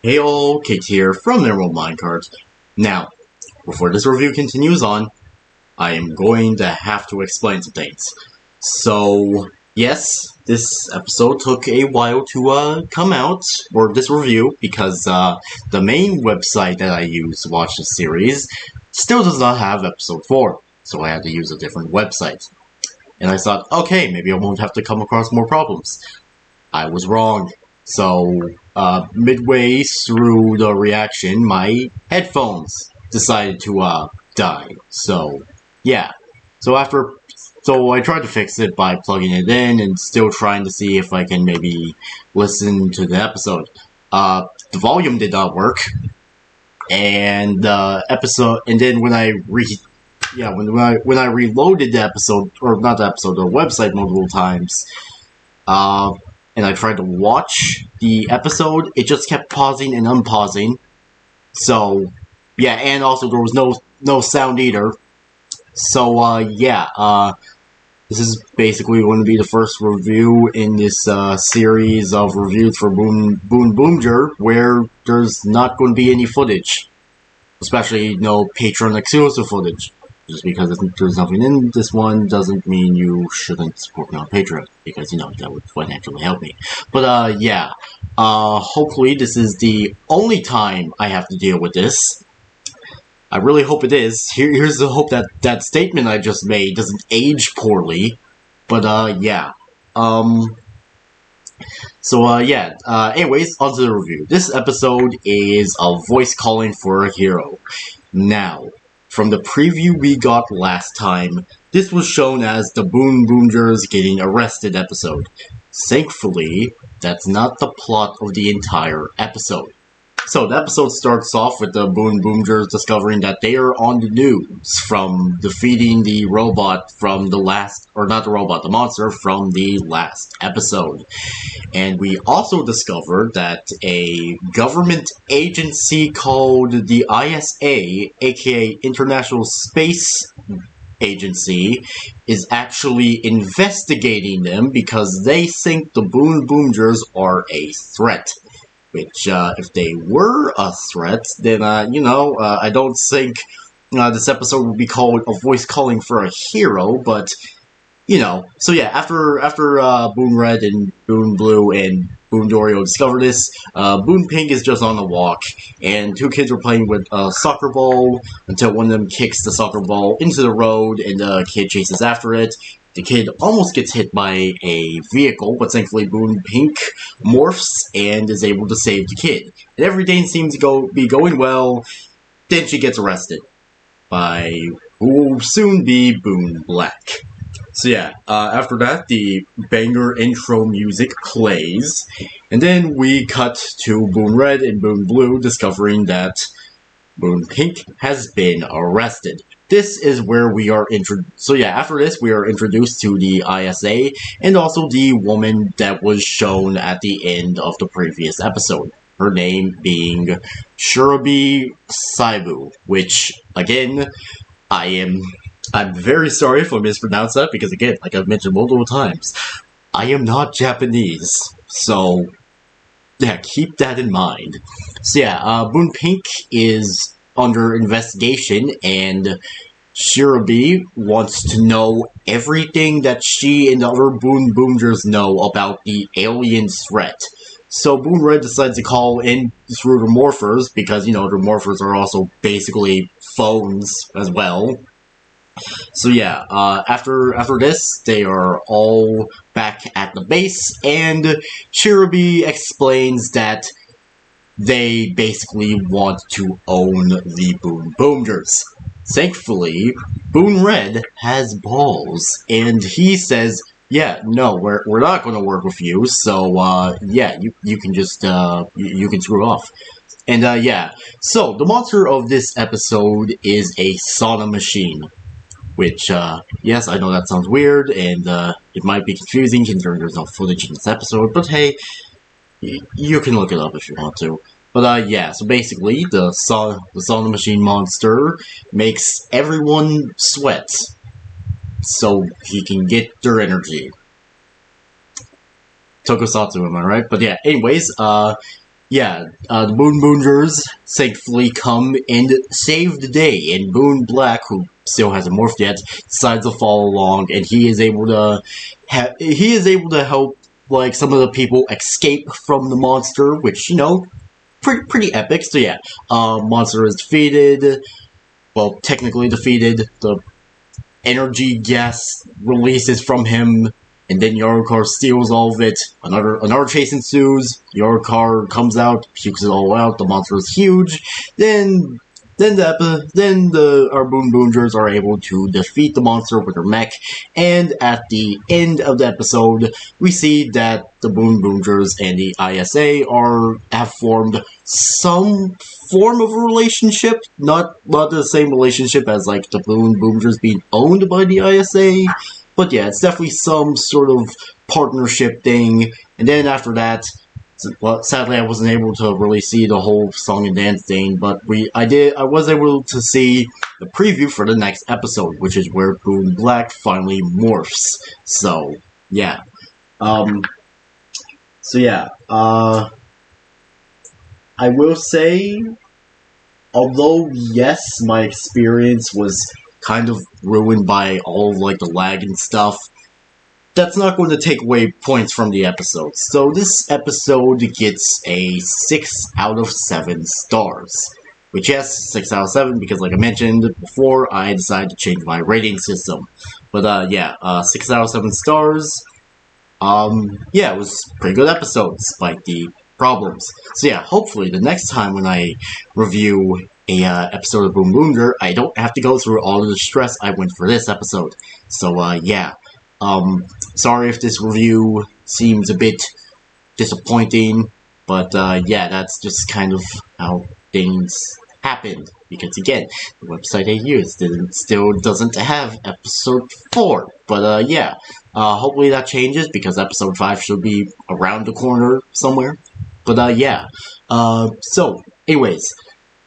Hey all, Kate here from Emerald Minecarts. Now, before this review continues on, I am going to have to explain some things. So, yes, this episode took a while to come out, or this review, because the main website that I use to watch the series still does not have episode 4, so I had to use a different website. And I thought, okay, maybe I won't have to come across more problems. I was wrong. So, midway through the reaction, my headphones decided to, die. So, yeah. So I tried to fix it by plugging it in and still trying to see if I can maybe listen to the episode. The volume did not work. And and then when I when I reloaded the episode, or not the episode, the website multiple times, and I tried to watch the episode, it just kept pausing and unpausing. So, yeah, and also there was no sound either. So, this is basically going to be the first review in this series of reviews for Boobboomger, where there's not going to be any footage. Especially no Patreon exclusive footage. Just because there's nothing in this one doesn't mean you shouldn't support me on Patreon, because, you know, that would financially help me. But, hopefully this is the only time I have to deal with this. I really hope it is. Here's the hope that that statement I just made doesn't age poorly. But, anyways, on to the review. This episode is a voice calling for a hero. Now, from the preview we got last time, this was shown as the Boobboomgers getting arrested episode. Thankfully, that's not the plot of the entire episode. So, the episode starts off with the Boobboomgers discovering that they are on the news from defeating the robot from the last, or not the robot, the monster from the last episode. And we also discovered that a government agency called the ISA, aka International Space Agency, is actually investigating them because they think the Boobboomgers are a threat. Which, if they were a threat, then, I don't think this episode would be called A Voice Calling for a Hero, but, you know. So yeah, after Boom Red and Boom Blue and Boom Dorio discover this, Boom Pink is just on a walk, and two kids are playing with a soccer ball until one of them kicks the soccer ball into the road, and the kid chases after it. The kid almost gets hit by a vehicle, but thankfully Boom Pink morphs and is able to save the kid. And everything seems to be going well. Then she gets arrested by who will soon be Boom Black. So yeah, after that, the banger intro music plays, and then we cut to Boom Red and Boom Blue discovering that Boom Pink has been arrested. This is where we are after this, we are introduced to the ISA, and also the woman that was shown at the end of the previous episode. Her name being Shurabi Saibu, which, again, I'm very sorry if I mispronounced that, because again, like I've mentioned multiple times, I am not Japanese, so yeah, keep that in mind. So yeah, Boom Pink is under investigation, and Shurabi wants to know everything that she and the other Boobboomgers know about the alien threat. So Boom Red decides to call in through the morphers, because, you know, the morphers are also basically phones as well. So yeah, after this, they are all back at the base, and Shurabi explains that they basically want to own the Boobboomgers. Thankfully, Boom Red has balls, and he says, yeah, no, we're not going to work with you, so, yeah, you can just, you can screw off. And, yeah, so, the monster of this episode is a sauna machine. which, yes, I know that sounds weird, and it might be confusing considering there's no footage in this episode, but hey, you can look it up if you want to. But yeah, so basically, the Saw the Machine monster makes everyone sweat, so he can get their energy. Tokusatsu, am I right? But yeah, anyways, the Boobboomgers thankfully come and save the day, and Boon Black, who still hasn't morphed yet, decides to follow along, and he is able to help like some of the people escape from the monster, which, you know, pretty epic. So yeah, monster is defeated. Well, technically defeated. The energy gas releases from him, and then Yorokar steals all of it. Another chase ensues. Yorokar comes out, pukes it all out. The monster is huge. Then our Boobboomgers are able to defeat the monster with their mech, and at the end of the episode, we see that the Boobboomgers and the ISA have formed some form of a relationship, not the same relationship as like the Boobboomgers being owned by the ISA, but yeah, it's definitely some sort of partnership thing. And then after that, well, sadly, I wasn't able to really see the whole song and dance thing, but I was able to see the preview for the next episode, which is where Boon Black finally morphs. So, yeah. I will say, although, yes, my experience was kind of ruined by all of, like, the lag and stuff, that's not going to take away points from the episode. So this episode gets a 6 out of 7 stars. Which, yes, 6 out of 7, because like I mentioned before, I decided to change my rating system. But, 6 out of 7 stars. Yeah, it was a pretty good episode, despite the problems. So yeah, hopefully the next time when I review a episode of Boobboomger, I don't have to go through all of the stress I went for this episode. So, yeah. Sorry if this review seems a bit disappointing, but, yeah, that's just kind of how things happened. Because, again, the website I used still doesn't have episode 4. But, yeah, hopefully that changes, because episode 5 should be around the corner somewhere. But, yeah. So, anyways,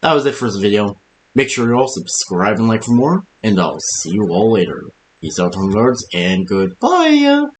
that was it for this video. Make sure you all subscribe and like for more, and I'll see you all later. Peace out, home guards, and goodbye!